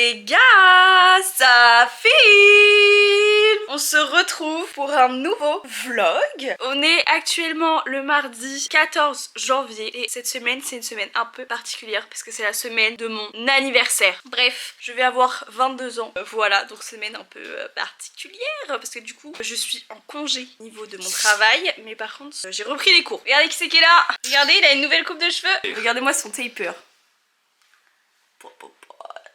Les gars, ça filme! On se retrouve pour un nouveau vlog. On est actuellement le mardi 14 janvier et cette semaine c'est une semaine un peu particulière parce que c'est la semaine de mon anniversaire. Bref, je vais avoir 22 ans. Voilà, donc semaine un peu particulière parce que du coup je suis en congé au niveau de mon travail, mais par contre j'ai repris les cours. Regardez qui c'est qui est là! Regardez, il a une nouvelle coupe de cheveux. Regardez-moi son taper.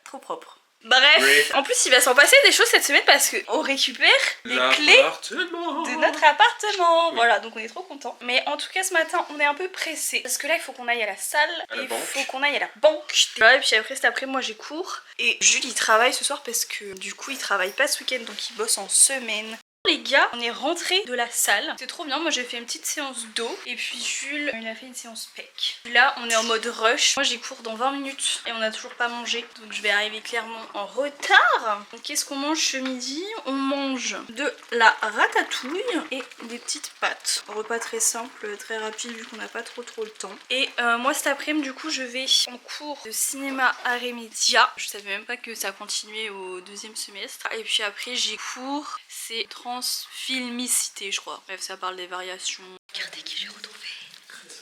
Trop propre. Bref, oui. En plus il va s'en passer des choses cette semaine parce qu'on récupère les clés de notre appartement. Oui. Voilà, donc on est trop contents. Mais en tout cas ce matin on est un peu pressé parce que là il faut qu'on aille à la salle et il faut qu'on aille à la banque. Voilà, et puis après cet après moi j'ai cours et Jules il travaille ce soir parce que du coup il travaille pas ce week-end donc il bosse en semaine. Les gars, on est rentré de la salle. C'est trop bien, moi j'ai fait une petite séance d'eau. Et puis Jules, il a fait une séance pec. Là, on est en mode rush. Moi j'ai cours dans 20 minutes et on n'a toujours pas mangé. Donc je vais arriver clairement en retard. Donc qu'est-ce qu'on mange ce midi? On mange de la ratatouille et des petites pâtes. Repas très simple, très rapide vu qu'on n'a pas trop le temps. Et moi cet après-midi du coup je vais en cours de cinéma art et média. Je savais même pas que ça continuait au deuxième semestre. Et puis après j'ai cours, c'est transfilmicité je crois. Bref ça parle des variations. Regardez qui j'ai retrouvé.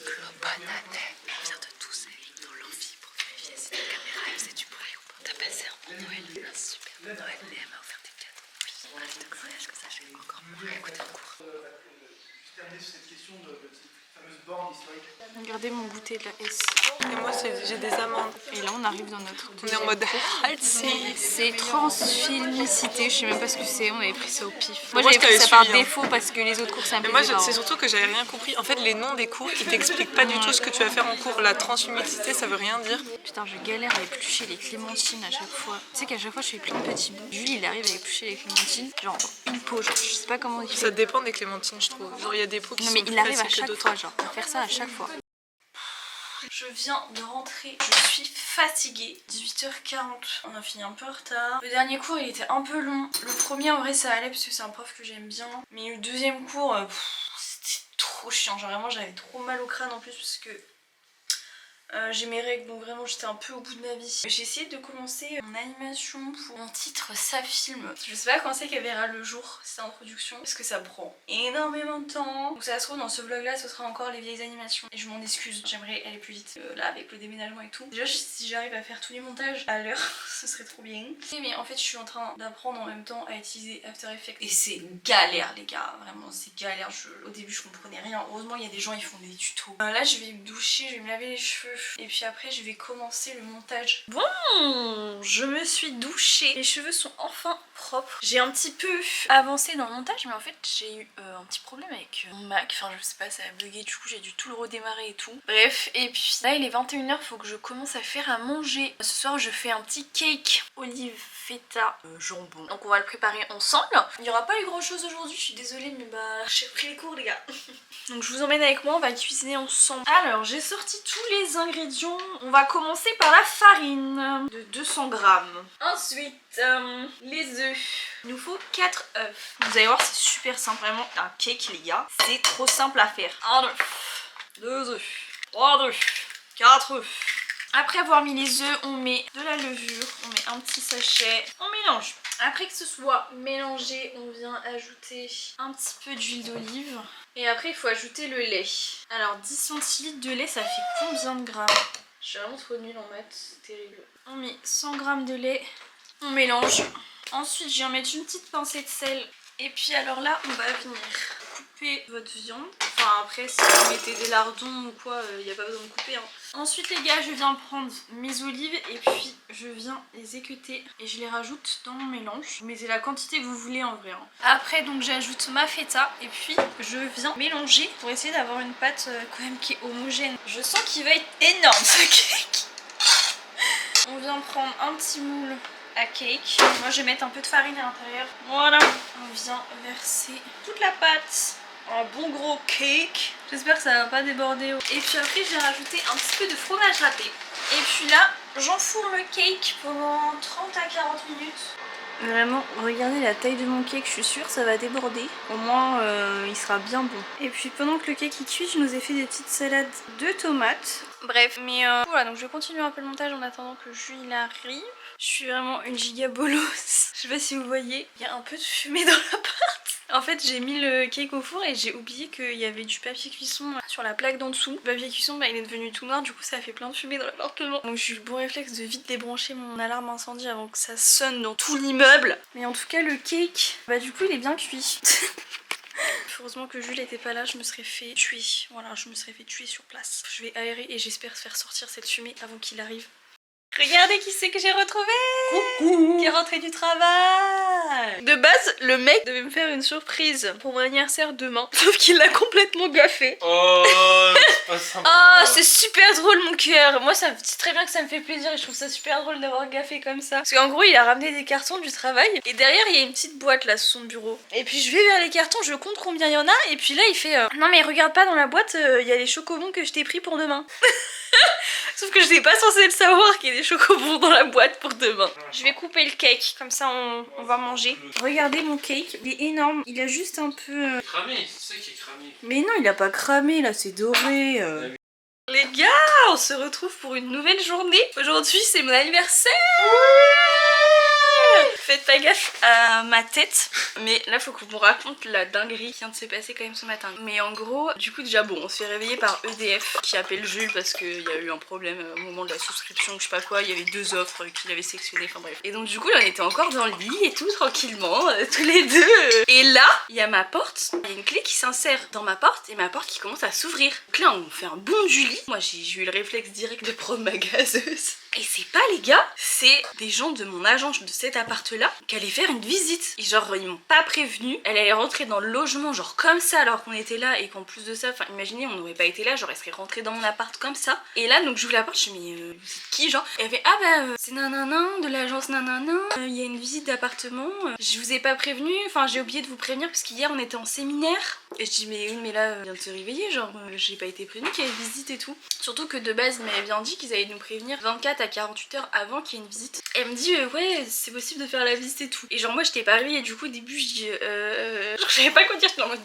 Clopananet. On vient de tous aller dans l'amphi pour vérifier si la caméra elle faisait du bruit ou pas. T'as passé un bon Noël, un super bon Noël et elle m'a offert des cadeaux. Oui, un rêve de mariage que ça j'ai encore moins écouté le cours. Juste terminer sur cette question de cette fameuse borne historique. Regardez mon goûter de la S. Et moi j'ai des amandes. Et là on arrive dans notre on est en mode c'est transfilmicité, je sais même pas ce que c'est, on avait pris ça au pif. Moi j'avais pris ça par défaut parce que les autres cours c'est un peu. Mais moi c'est surtout que j'avais rien compris. En fait les noms des cours ils t'expliquent pas du tout ce que tu vas faire en cours. La transfilmicité ça veut rien dire. Putain je galère à éplucher les clémentines à chaque fois. Tu sais qu'à chaque fois je fais plein de petits bouts. Julie il arrive à éplucher les clémentines genre une peau, genre, je sais pas comment il fait. Ça dépend des clémentines je trouve. Genre il y a des peaux qui non, sont mais plus il arrive à faciles que chaque fois genre à faire ça à chaque fois. Je viens de rentrer, je suis fatiguée. 18h40, on a fini un peu en retard. Le dernier cours il était un peu long. Le premier en vrai ça allait parce que c'est un prof que j'aime bien. Mais le deuxième cours, c'était trop chiant. Genre vraiment j'avais trop mal au crâne en plus parce que j'ai mes règles donc vraiment j'étais un peu au bout de ma vie. J'ai essayé de commencer mon animation pour mon titre ça filme. Je sais pas quand c'est qu'elle verra le jour cette introduction parce que ça prend énormément de temps. Donc ça se trouve dans ce vlog là ce sera encore les vieilles animations et je m'en excuse. J'aimerais aller plus vite là avec le déménagement et tout. Déjà si j'arrive à faire tous les montages à l'heure ce serait trop bien. Mais en fait je suis en train d'apprendre en même temps à utiliser After Effects et c'est galère les gars, vraiment c'est galère. Au début je comprenais rien. Heureusement il y a des gens ils font des tutos. Là je vais me doucher, je vais me laver les cheveux. Et puis après je vais commencer le montage. Bon, je me suis douchée. Les cheveux sont enfin propres. J'ai un petit peu avancé dans le montage mais en fait j'ai eu un petit problème avec mon Mac. Enfin je sais pas, ça a bugué du coup j'ai dû tout le redémarrer et tout. Bref, et puis là il est 21h, faut que je commence à faire à manger. Ce soir je fais un petit cake olive feta jambon. Donc on va le préparer ensemble. Il n'y aura pas eu grand chose aujourd'hui, je suis désolée mais bah j'ai repris les cours les gars. Donc je vous emmène avec moi, on va cuisiner ensemble. Alors j'ai sorti tous les ingrédients. On va commencer par la farine de 200 grammes. Ensuite les œufs. Il nous faut 4 œufs. Vous allez voir c'est super simple, vraiment un cake les gars. C'est trop simple à faire. 1 œuf, 2 œufs, 3 œufs, 4 œufs. Après avoir mis les œufs, on met de la levure, on met un petit sachet, on mélange. Après que ce soit mélangé, on vient ajouter un petit peu d'huile d'olive. Et après il faut ajouter le lait. Alors 10 centilitres de lait ça fait combien de grammes? Je suis vraiment trop nulle en maths, c'est terrible. On met 100 grammes de lait, on mélange. Ensuite je viens mettre une petite pincée de sel. Et puis alors là on va venir couper votre viande. Enfin après si vous mettez des lardons ou quoi, il n'y a pas besoin de couper hein. Ensuite les gars je viens prendre mes olives et puis je viens les équeuter et je les rajoute dans mon mélange. Vous mettez la quantité que vous voulez en vrai hein. Après donc j'ajoute ma feta et puis je viens mélanger pour essayer d'avoir une pâte quand même qui est homogène. Je sens qu'il va être énorme ce cake. On vient prendre un petit moule à cake. Moi je vais mettre un peu de farine à l'intérieur. Voilà. On vient verser toute la pâte. Un bon gros cake. J'espère que ça va pas déborder. Et puis après je vais rajouter un petit peu de fromage râpé. Et puis là j'enfourne le cake pendant 30 à 40 minutes. Vraiment, regardez la taille de mon cake, je suis sûre ça va déborder. Au moins il sera bien bon. Et puis pendant que le cake il cuit, je nous ai fait des petites salades de tomates. Bref, mais voilà, donc je vais continuer un peu le montage en attendant que Jules arrive. Je suis vraiment une giga bolos. Je sais pas si vous voyez, il y a un peu de fumée dans l'appart. En fait, j'ai mis le cake au four et j'ai oublié qu'il y avait du papier cuisson sur la plaque d'en dessous. Le papier cuisson, bah, il est devenu tout noir, du coup ça a fait plein de fumée dans l'appartement. Donc j'ai eu le bon réflexe de vite débrancher mon alarme incendie avant que ça sonne dans tout l'immeuble. Mais en tout cas, le cake, bah du coup il est bien cuit. Heureusement que Jules était pas là, je me serais fait tuer. Voilà, je me serais fait tuer sur place. Je vais aérer et j'espère faire sortir cette fumée avant qu'il arrive. Regardez qui c'est que j'ai retrouvé. Coucou. Qui est rentré du travail. De base, le mec devait me faire une surprise pour mon anniversaire demain. Sauf qu'il l'a complètement gaffé. Oh, c'est pas sympa. Oh, c'est super drôle mon cœur. Moi, c'est très bien que ça me fait plaisir et je trouve ça super drôle d'avoir gaffé comme ça. Parce qu'en gros, il a ramené des cartons du travail et derrière, il y a une petite boîte là sous son bureau. Et puis je vais vers les cartons, je compte combien il y en a et puis là, il fait non mais regarde pas dans la boîte, il y a les chocobons que je t'ai pris pour demain. Sauf que je n'étais pas censée le savoir qu'il y a des chocobons dans la boîte pour demain. Je vais couper le cake, comme ça on va manger. Regardez mon cake, il est énorme. Il a juste un peu... Cramé, c'est ça qui est cramé. Mais non, il a pas cramé là, c'est doré. Les gars, on se retrouve pour une nouvelle journée. Aujourd'hui, c'est mon anniversaire. Faites pas gaffe à ma tête. Mais là, faut qu'on vous raconte la dinguerie qui vient de se passer quand même ce matin. Mais en gros, du coup, déjà, bon, on se fait réveiller par EDF qui appelle Jules parce qu'il y a eu un problème au moment de la souscription, je sais pas quoi. Il y avait 2 offres qu'il avait sélectionnées, enfin bref. Et donc, du coup, là, on était encore dans le lit et tout, tranquillement, tous les deux. Et là, il y a ma porte. Il y a une clé qui s'insère dans ma porte et ma porte qui commence à s'ouvrir. Donc là, on fait un bond du lit. Moi, j'ai eu le réflexe direct de prendre ma gazeuse. Et c'est pas les gars, c'est des gens de mon agence de cet appart là qui allaient faire une visite. Et genre ils m'ont pas prévenu. Elle allait rentrer dans le logement genre comme ça alors qu'on était là et qu'en plus de ça, enfin imaginez on n'aurait pas été là, genre elle serait rentrée dans mon appart comme ça. Et là donc j'ouvre la porte, je me dis mais vous êtes qui genre? Et elle fait ah bah c'est nanana de l'agence nanana, il y a une visite d'appartement, je vous ai pas prévenu, enfin j'ai oublié de vous prévenir parce qu'hier on était en séminaire. Et je dis mais oui mais là vient de se réveiller, genre j'ai pas été prévenue qu'il y avait une visite et tout. Surtout que de base ils m'avaient bien dit qu'ils allaient nous prévenir 24 à 48 heures avant qu'il y ait une visite. Et elle me dit ouais c'est possible de faire la visite et tout. Et genre moi j'étais pas réveillée et du coup au début je dis genre je savais pas quoi dire, j'étais en mode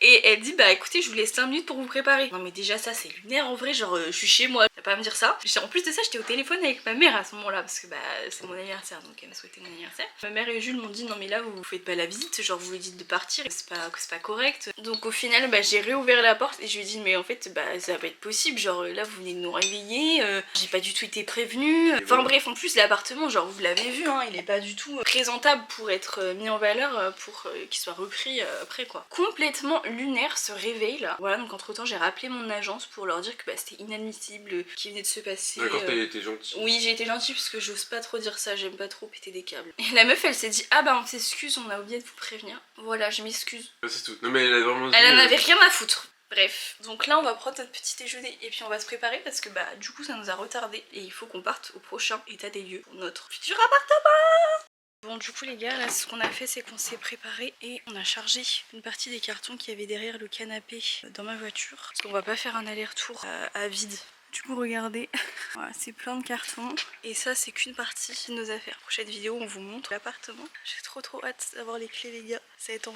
Et elle dit bah écoutez je vous laisse 5 minutes pour vous préparer. Non mais déjà ça c'est lunaire en vrai, genre je suis chez moi, t'as pas à me dire ça. En plus de ça j'étais au téléphone avec ma mère à ce moment là parce que bah c'est mon anniversaire donc elle m'a souhaité mon anniversaire. Ma mère et Jules m'ont dit non mais là vous faites pas la visite, genre vous lui dites de partir, c'est pas correct. Donc au final bah j'ai réouvert la porte et je lui ai dit mais en fait bah ça va pas être possible, genre là vous venez de nous réveiller, j'ai pas du tout été prévenue. Enfin bref en plus l'appartement genre vous l'avez vu hein, il est pas du tout présentable pour être mis en valeur pour qu'il soit repris après quoi. Complètement lunaire ce réveil là. Voilà donc entre temps j'ai rappelé mon agence pour leur dire que bah, c'était inadmissible qui venait de se passer. D'accord, t'as été gentille. Oui j'ai été gentille parce que j'ose pas trop dire ça, j'aime pas trop péter des câbles. Et la meuf elle s'est dit ah bah on s'excuse, on a oublié de vous prévenir. Voilà je m'excuse. C'est tout. Non mais elle a vraiment Elle en avait rien à foutre. Bref, donc là on va prendre notre petit déjeuner et puis on va se préparer parce que bah du coup ça nous a retardé et il faut qu'on parte au prochain état des lieux pour notre futur appartement. Bon du coup les gars là ce qu'on a fait c'est qu'on s'est préparé et on a chargé une partie des cartons qu'il y avait derrière le canapé dans ma voiture parce qu'on va pas faire un aller-retour à vide. Du coup regardez, voilà, c'est plein de cartons et ça c'est qu'une partie de nos affaires. Prochaine vidéo on vous montre l'appartement. J'ai trop hâte d'avoir les clés les gars. Ça va être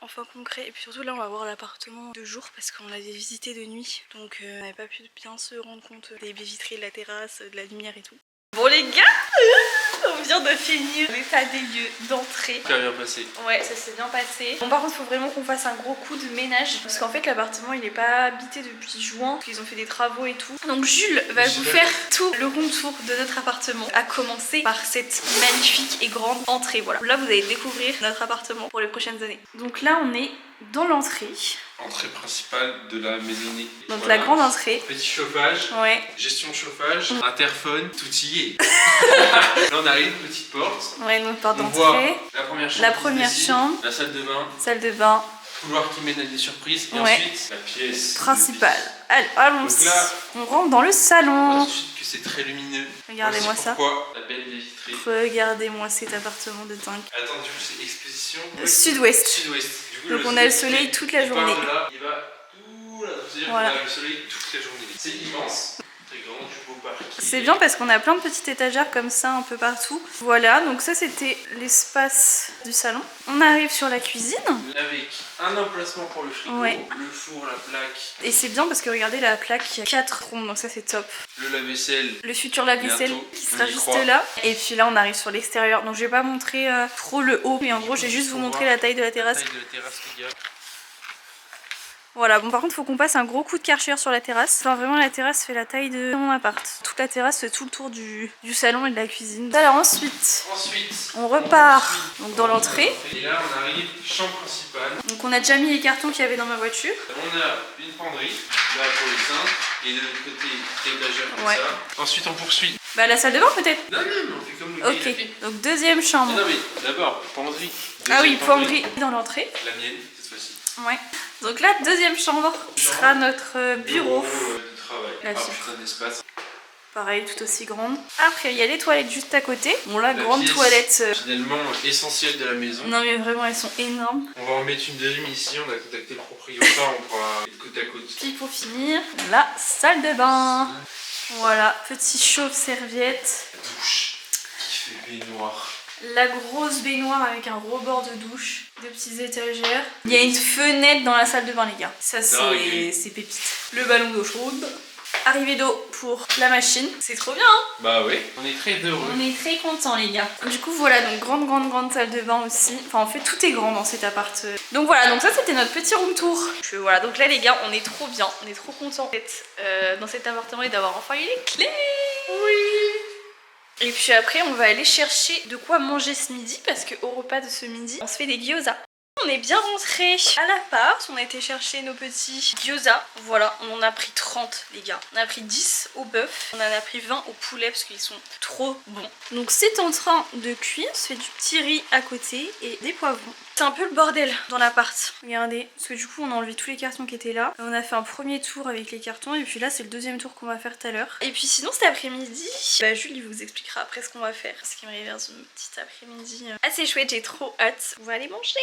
enfin concret et puis surtout là on va voir l'appartement de jour parce qu'on l'avait visité de nuit. Donc on n'avait pas pu bien se rendre compte des baies vitrées, de la terrasse, de la lumière et tout. Bon les gars, on vient de finir l'état des lieux d'entrée. Ça a bien passé. Ouais, ça s'est bien passé. Bon par contre faut vraiment qu'on fasse un gros coup de ménage parce qu'en fait l'appartement il est pas habité depuis juin, ils ont fait des travaux et tout. Donc Jules va vous faire tout le contour de notre appartement, à commencer par cette magnifique et grande entrée. Voilà, là vous allez découvrir notre appartement pour les prochaines années. Donc là on est dans l'entrée. Entrée principale de la maisonnée. Donc voilà. La grande entrée. Petit chauffage, Ouais. gestion chauffage, interphone, tout y est. Là on arrive, petite porte. Ouais, donc porte On voit d'entrée. la première chambre. La première chambre. La salle de bain. Salle de bain. Couloir qui mène à des surprises. Et Ouais. ensuite la pièce Principale. Allez, allons-y. Donc là, on rentre dans le on salon. voit tout de suite que c'est très lumineux. Regardez-moi Voici ça. pourquoi la belle baie vitrée. Regardez-moi cet appartement de dingue. Attends, du coup c'est exposition. Sud-ouest. Sud-ouest. Du coup, Donc on a le soleil toute la journée. Il part de là, il va tout là. C'est-à-dire Voilà. qu'on a le soleil toute la journée. C'est immense. Très grand, du beau parking. C'est bien parce qu'on a plein de petites étagères comme ça un peu partout. Voilà, donc ça c'était l'espace du salon. On arrive sur la cuisine. Avec un emplacement pour le frigo, Ouais. le four, la plaque, Et c'est bien parce que regardez la plaque, il y a 4 ronds, donc ça c'est top. le lave-vaisselle. Le futur lave-vaisselle Bientôt, qui on sera y juste croit. là. Et puis là on arrive sur l'extérieur. Donc je vais pas montrer trop le haut, mais en gros je vais juste vous montrer la taille de la terrasse. La taille de la terrasse, les gars. Voilà, bon par contre faut qu'on passe un gros coup de Karcher sur la terrasse. Enfin vraiment la terrasse fait la taille de mon appart. Toute la terrasse fait tout le tour du salon et de la cuisine. Alors ensuite, on repart donc dans l'entrée. Et là on arrive, chambre principale. Donc on a déjà mis les cartons qu'il y avait dans ma voiture. On a une penderie, là pour les seins, et de l'autre côté, l'étagère comme Ouais. ça. Ensuite on poursuit. Bah la salle de bain peut-être. Non, mais on fait comme le gars, il a fait. Ok, donc deuxième chambre. Non mais d'abord, penderie. Ah oui, Deuxième penderie dans l'entrée. La mienne, cette fois-ci. Ouais. Donc là, deuxième chambre sera notre bureau. De travail. La Ah suite. putain d'espace. Pareil, tout aussi grande. Après, il y a les toilettes juste à côté. Bon là, La grande pièce, toilette. Finalement essentielle de la maison. Non mais vraiment, elles sont énormes. On va en mettre une deuxième ici, on a contacté le propriétaire, on pourra être côte à côte. Puis pour finir, la salle de bain. Voilà, petit chauffe-serviette. La douche qui fait baignoire. La grosse baignoire avec un gros bord de douche. Deux petites étagères. Il y a une fenêtre dans la salle de bain, les gars. Ça, c'est pépite. Le ballon d'eau chaude. Arrivée d'eau pour la machine. C'est trop bien, hein? Bah oui, on est très heureux. On est très contents, les gars. Du coup, voilà, donc grande salle de bain aussi. Enfin, en fait, tout est grand dans cet appart. Donc voilà, donc ça, c'était notre petit room tour. Voilà, donc là, les gars, on est trop bien. On est trop contents d'être dans cet appartement et d'avoir enfin eu les clés. Oui. Et puis après, on va aller chercher de quoi manger ce midi parce qu'au repas de ce midi, on se fait des gyoza. On est bien rentré à l'appart, on a été chercher nos petits gyoza. Voilà, on en a pris 30 les gars. On a pris 10 au bœuf, on en a pris 20 au poulet parce qu'ils sont trop bons. Donc c'est en train de cuire, on se fait du petit riz à côté et des poivrons. C'est un peu le bordel dans l'appart. Regardez, parce que du coup on a enlevé tous les cartons qui étaient là. On a fait un premier tour avec les cartons et puis là c'est le deuxième tour qu'on va faire tout à l'heure. Et puis sinon cet après-midi, bah Jules il vous expliquera après ce qu'on va faire. Parce qu'il me réserve une petite après-midi assez chouette, j'ai trop hâte. On va aller manger.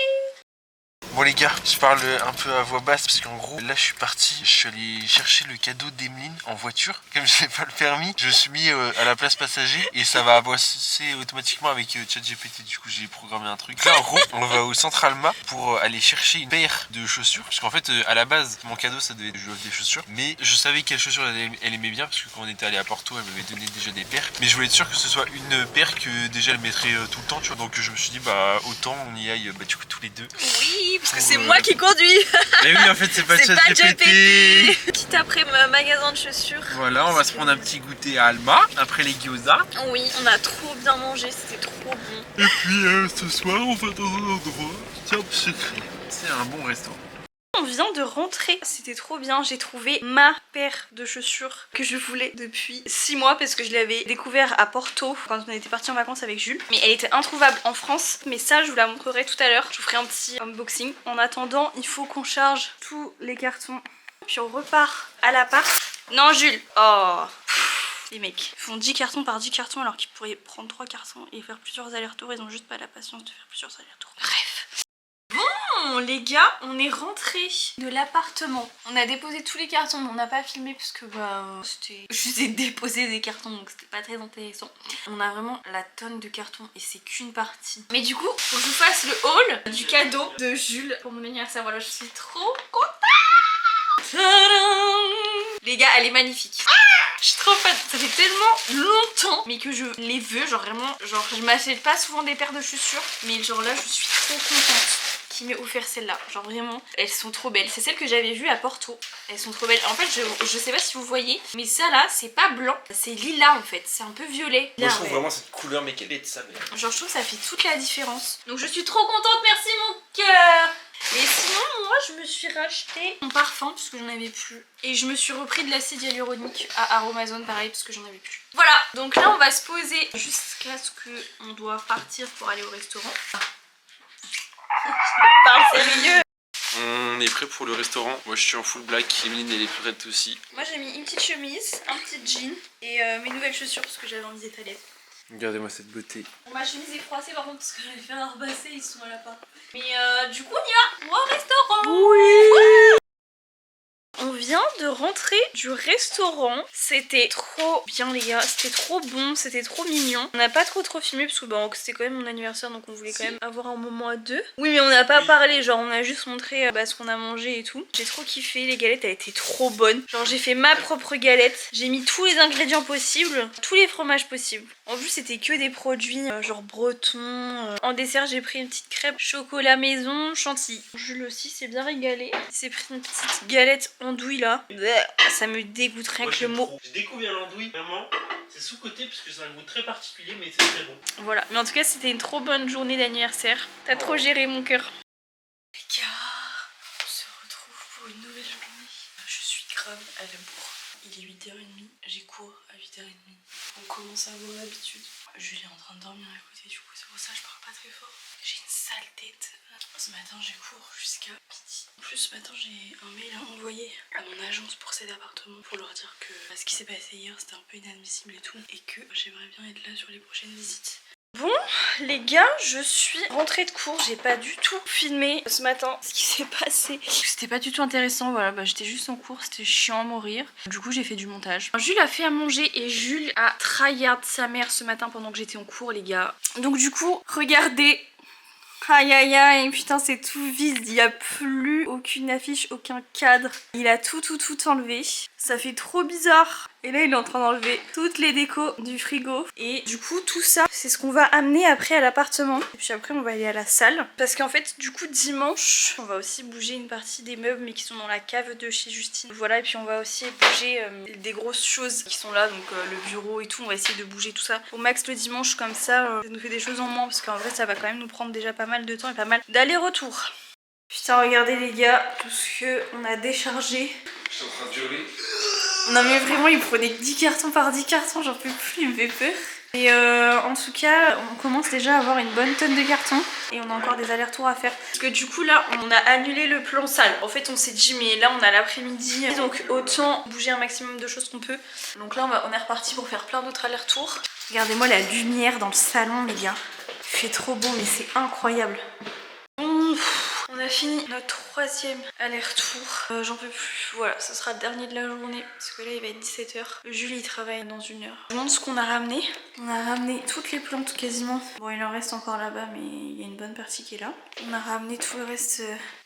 Bon les gars, je parle un peu à voix basse parce qu'en gros là je suis parti, je suis allé chercher le cadeau d'Emeline en voiture. Comme je n'ai pas le permis, je me suis mis à la place passager et ça va avancer automatiquement avec ChatGPT. Du coup j'ai programmé un truc. Là en gros on va au Centralma pour aller chercher une paire de chaussures. Parce qu'en fait à la base mon cadeau ça devait être des chaussures. Mais je savais quelles chaussures elle aimait bien parce que quand on était allé à Porto elle m'avait donné déjà des paires. Mais je voulais être sûr que ce soit une paire que déjà elle mettrait tout le temps tu vois. Donc je me suis dit bah autant on y aille du coup tous les deux. Oui, parce que c'est moi qui conduis. Mais oui en fait c'est pas ChatGPT. Quitte après magasin de chaussures. Voilà, on va se prendre un petit goûter à Alma après les gyoza. Oui, on a trop bien mangé, c'était trop bon. Et puis ce soir, on va dans un endroit top secret. C'est un bon resto. On vient de rentrer, c'était trop bien, j'ai trouvé ma paire de chaussures que je voulais depuis 6 mois parce que je l'avais découvert à Porto quand on était parti en vacances avec Jules. Mais elle était introuvable en France, mais ça je vous la montrerai tout à l'heure, je vous ferai un petit unboxing. En attendant, il faut qu'on charge tous les cartons, puis on repart à l'appart. Non Jules, oh les mecs, ils font 10 cartons par 10 cartons alors qu'ils pourraient prendre 3 cartons et faire plusieurs allers-retours, ils ont juste pas la patience de faire plusieurs allers-retours. Bref. Bon les gars, on est rentré de l'appartement. On a déposé tous les cartons, mais on n'a pas filmé parce que bah c'était juste déposer des cartons donc c'était pas très intéressant. On a vraiment la tonne de cartons et c'est qu'une partie. Mais du coup, faut que je vous fasse le haul du cadeau de Jules pour mon anniversaire. Voilà, je suis trop contente. Tadam! Les gars, elle est magnifique. Je suis trop fan, ça fait tellement longtemps mais que je les veux, genre vraiment, genre je m'achète pas souvent des paires de chaussures mais genre là je suis trop contente qu'il m'ait offert celle-là, genre vraiment elles sont trop belles, c'est celles que j'avais vues à Porto, elles sont trop belles, en fait je sais pas si vous voyez mais ça là c'est pas blanc, c'est lilas en fait, c'est un peu violet. Moi Là, je trouve ouais. vraiment cette couleur mais quelle est de sa mère. Genre je trouve que ça fait toute la différence. Donc je suis trop contente, merci mon cœur. Mais sinon moi je me suis racheté mon parfum parce que j'en avais plus. Et je me suis repris de l'acide hyaluronique à Aromazone pareil parce que j'en avais plus. Voilà, donc là on va se poser jusqu'à ce qu'on doit partir pour aller au restaurant. Je parle sérieux. On est prêt pour le restaurant. Moi je suis en full black, Emeline elle est prête aussi. Moi j'ai mis une petite chemise, un petit jean et mes nouvelles chaussures parce que j'avais envie d'être à l'aise. Regardez-moi cette beauté. Bon, ma chemise est froissée par contre parce que j'avais fait un repassé, ils sont à la part. Mais du coup on y va au restaurant. Oui. On vient de rentrer du restaurant. C'était trop bien les gars, c'était trop bon, c'était trop mignon. On n'a pas trop filmé parce que bah, c'était quand même mon anniversaire donc on voulait quand même avoir un moment à deux. Oui mais on n'a pas parlé, genre on a juste montré ce qu'on a mangé et tout. J'ai trop kiffé, les galettes elles étaient trop bonnes. Genre j'ai fait ma propre galette, j'ai mis tous les ingrédients possibles, tous les fromages possibles. En plus c'était que des produits genre bretons. En dessert j'ai pris une petite crêpe chocolat maison chantilly. Jules aussi s'est bien régalé. Il s'est pris une petite galette andouille là. Ça me dégoûterait avec le mot. J'ai découvert l'andouille, vraiment. C'est sous-côté parce que c'est un goût très particulier, mais c'est très bon. Voilà, mais en tout cas c'était une trop bonne journée d'anniversaire. T'as trop géré mon cœur. Les gars, on se retrouve pour une nouvelle journée. Je suis grave à la bourre. Il est 8h30, j'ai cours à 8h30. On commence à avoir l'habitude. Julie est en train de dormir à côté, du coup c'est pour ça que je parle pas très fort. J'ai une sale tête. Ce matin j'ai cours jusqu'à midi. En plus ce matin j'ai un mail à envoyer à mon agence pour cet appartement pour leur dire que ce qui s'est passé hier c'était un peu inadmissible et tout. Et que j'aimerais bien être là sur les prochaines visites. Bon les gars, je suis rentrée de cours, j'ai pas du tout filmé ce matin ce qui s'est passé. C'était pas du tout intéressant, voilà, bah, j'étais juste en cours, c'était chiant à mourir. Du coup j'ai fait du montage. Jules a fait à manger et Jules a tryhard sa mère ce matin pendant que j'étais en cours les gars. Donc du coup, regardez. Aïe aïe aïe, putain c'est tout vide, il n'y a plus aucune affiche, aucun cadre. Il a tout enlevé, ça fait trop bizarre. Et là il est en train d'enlever toutes les décos du frigo. Et du coup tout ça c'est ce qu'on va amener après à l'appartement. Et puis après on va aller à la salle. Parce qu'en fait du coup dimanche on va aussi bouger une partie des meubles mais qui sont dans la cave de chez Justine. Voilà, et puis on va aussi bouger des grosses choses qui sont là, donc le bureau et tout. On va essayer de bouger tout ça au max le dimanche, comme ça ça nous fait des choses en moins. Parce qu'en vrai ça va quand même nous prendre déjà pas mal de temps et pas mal d'aller-retour. Putain regardez les gars, tout ce qu'on a déchargé. Je suis en train de hurler. Non mais vraiment il prenait 10 cartons par 10 cartons, j'en peux plus, il me fait peur. Et en tout cas on commence déjà à avoir une bonne tonne de cartons. Et on a encore des allers-retours à faire. Parce que du coup là on a annulé le plan salle. En fait on s'est dit mais là on a l'après-midi, donc autant bouger un maximum de choses qu'on peut. Donc là on est reparti pour faire plein d'autres allers-retours. Regardez-moi la lumière dans le salon les gars. Il fait trop beau mais c'est incroyable. On a fini notre troisième aller-retour. J'en peux plus. Voilà, ce sera le dernier de la journée. Parce que là, il va être 17h. Julie travaille dans 1 heure. Je vous montre ce qu'on a ramené. On a ramené toutes les plantes quasiment. Bon, il en reste encore là-bas, mais il y a une bonne partie qui est là. On a ramené tout le reste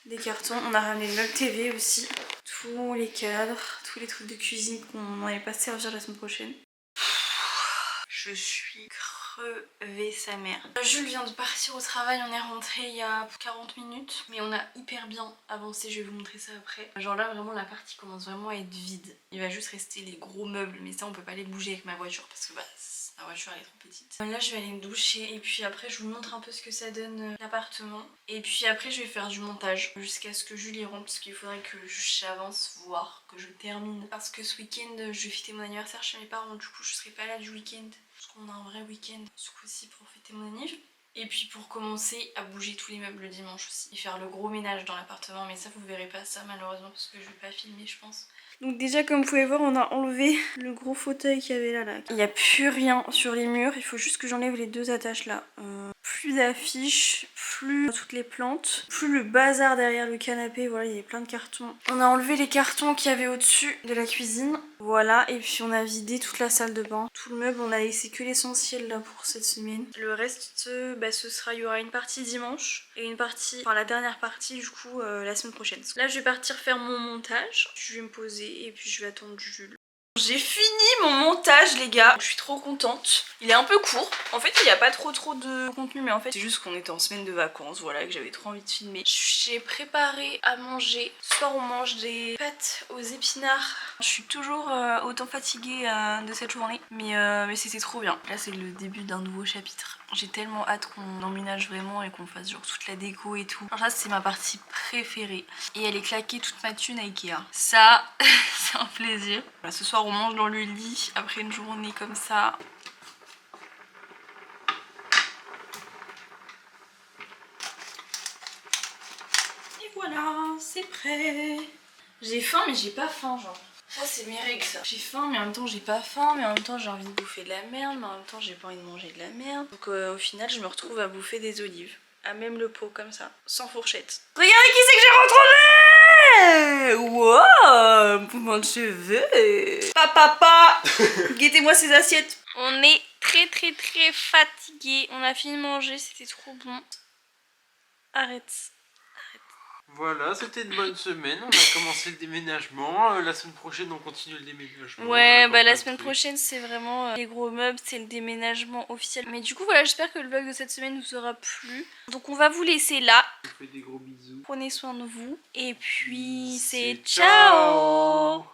des cartons. On a ramené le meuble TV aussi. Tous les cadres, tous les trucs de cuisine qu'on n'allait pas se servir la semaine prochaine. Je suis crever sa mère. Jules vient de partir au travail, on est rentré il y a 40 minutes. Mais on a hyper bien avancé, je vais vous montrer ça après. Genre là vraiment la partie commence vraiment à être vide. Il va juste rester les gros meubles, mais ça on peut pas les bouger avec ma voiture parce que bah ma voiture elle est trop petite. Là je vais aller me doucher et puis après je vous montre un peu ce que ça donne l'appartement. Et puis après je vais faire du montage jusqu'à ce que Julie rentre parce qu'il faudrait que j'avance, voire que je termine. Parce que ce week-end je vais fêter mon anniversaire chez mes parents, du coup je serai pas là du week-end. Parce qu'on a un vrai week-end ce coup-ci pour fêter mon anniversaire. Et puis pour commencer à bouger tous les meubles le dimanche aussi. Et faire le gros ménage dans l'appartement. Mais ça vous verrez pas ça malheureusement parce que je vais pas filmer je pense. Donc déjà comme vous pouvez voir on a enlevé le gros fauteuil qu'il y avait là. Il n'y a plus rien sur les murs. Il faut juste que j'enlève les 2 attaches là. Plus d'affiches, plus toutes les plantes, plus le bazar derrière le canapé. Voilà, il y avait plein de cartons. On a enlevé les cartons qu'il y avait au-dessus de la cuisine. Voilà, et puis on a vidé toute la salle de bain. Tout le meuble, on a laissé que l'essentiel là pour cette semaine. Le reste, bah, il y aura une partie dimanche et une partie, enfin la dernière partie du coup la semaine prochaine. Là je vais partir faire mon montage. Je vais me poser et puis je vais attendre Jules. J'ai fini mon montage les gars, je suis trop contente. Il est un peu court, en fait il n'y a pas trop de contenu mais en fait c'est juste qu'on était en semaine de vacances, voilà, que j'avais trop envie de filmer. J'ai préparé à manger, ce soir on mange des pâtes aux épinards. Je suis toujours autant fatiguée de cette journée mais c'était trop bien. Là c'est le début d'un nouveau chapitre. J'ai tellement hâte qu'on emménage vraiment et qu'on fasse genre toute la déco et tout. Alors ça c'est ma partie préférée. Et elle est claquée toute ma thune à Ikea. Ça c'est un plaisir. Voilà, ce soir on mange dans le lit après une journée comme ça. Et voilà, c'est prêt. J'ai faim mais j'ai pas faim genre. Ça c'est mes règles ça. J'ai faim mais en même temps j'ai pas faim, mais en même temps j'ai envie de bouffer de la merde, mais en même temps j'ai pas envie de manger de la merde. Donc au final je me retrouve à bouffer des olives. À même le pot comme ça, sans fourchette. Regardez qui c'est que j'ai retrouvé! Wow, mouvement de cheveux. Papa, guettez-moi ces assiettes. On est très fatigué. On a fini de manger, c'était trop bon. Arrête. Voilà, c'était une bonne semaine. On a commencé le déménagement. La semaine prochaine, on continue le déménagement. Ouais, bah la semaine prochaine, c'est vraiment les gros meubles, c'est le déménagement officiel. Mais du coup, voilà, j'espère que le vlog de cette semaine vous aura plu. Donc, on va vous laisser là. Je vous fais des gros bisous. Prenez soin de vous. Et puis, c'est ciao.